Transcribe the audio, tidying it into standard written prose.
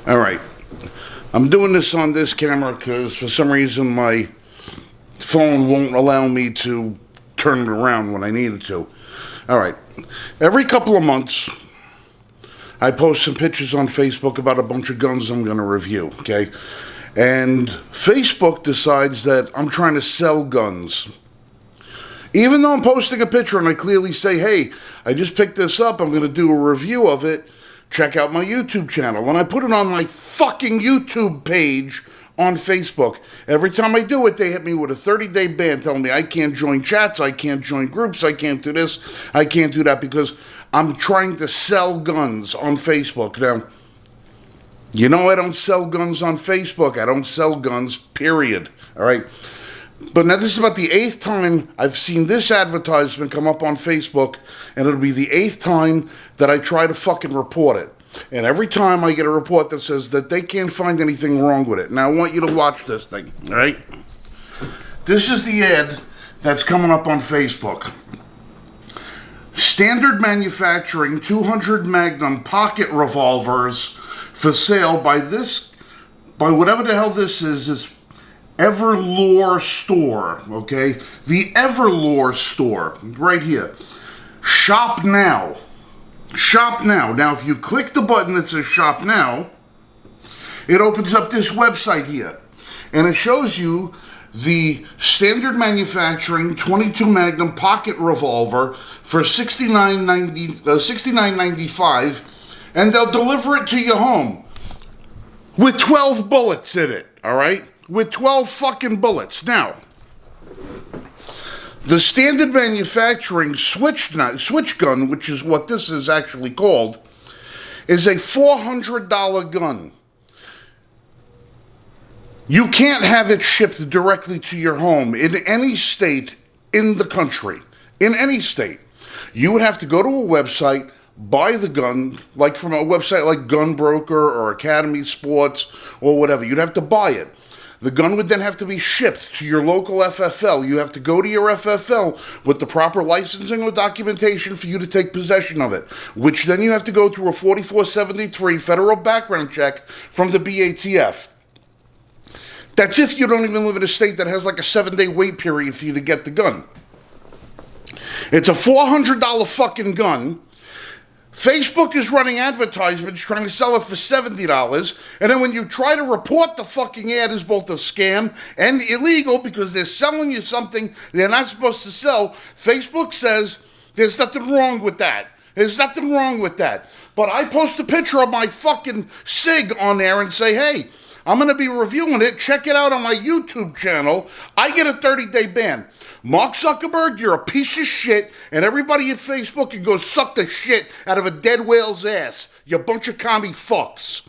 All right. I'm doing this on this camera because for some reason my phone won't allow me to turn it around when I need it to. All right. Every couple of months, I post some pictures on Facebook about a bunch of guns I'm going to review, okay? And Facebook decides that I'm trying to sell guns. Even though I'm posting a picture and I clearly say, hey, I just picked this up, I'm going to do a review of it, check out my YouTube channel. And I put it on my fucking YouTube page on Facebook. Every time I do it, they hit me with a 30-day ban telling me I can't join chats, I can't join groups, I can't do this, I can't do that because I'm trying to sell guns on Facebook. Now, you know I don't sell guns on Facebook. I don't sell guns, period. All right? But now this is about the 8th time I've seen this advertisement come up on Facebook, and it'll be the 8th time that I try to fucking report it. And every time I get a report that says that they can't find anything wrong with it. Now I want you to watch this thing, all right? This is the ad that's coming up on Facebook. Standard Manufacturing 200 Magnum pocket revolvers for sale by whatever the hell this is Everlore store, okay? The Everlore store, right here. Shop now. Shop now. Now, if you click the button that says Shop Now, it opens up this website here. And it shows you the Standard Manufacturing 22 Magnum pocket revolver for $69.95, and they'll deliver it to your home with 12 bullets in it, all right? With 12 fucking bullets. Now, the Standard Manufacturing switch gun, which is what this is actually called, is a $400 gun. You can't have it shipped directly to your home in any state in the country. In any state. You would have to go to a website, buy the gun, like from a website like Gunbroker or Academy Sports or whatever. You'd have to buy it. The gun would then have to be shipped to your local FFL. You have to go to your FFL with the proper licensing or documentation for you to take possession of it, which then you have to go through a 4473 federal background check from the BATF. That's if you don't even live in a state that has like a 7-day wait period for you to get the gun. It's a $400 fucking gun. Facebook is running advertisements trying to sell it for $70, and then when you try to report the fucking ad as both a scam and illegal because they're selling you something they're not supposed to sell, Facebook says there's nothing wrong with that. There's nothing wrong with that. But I post a picture of my fucking SIG on there and say, hey, I'm going to be reviewing it. Check it out on my YouTube channel. I get a 30-day ban. Mark Zuckerberg, you're a piece of shit, and everybody at Facebook can go suck the shit out of a dead whale's ass. You bunch of commie fucks.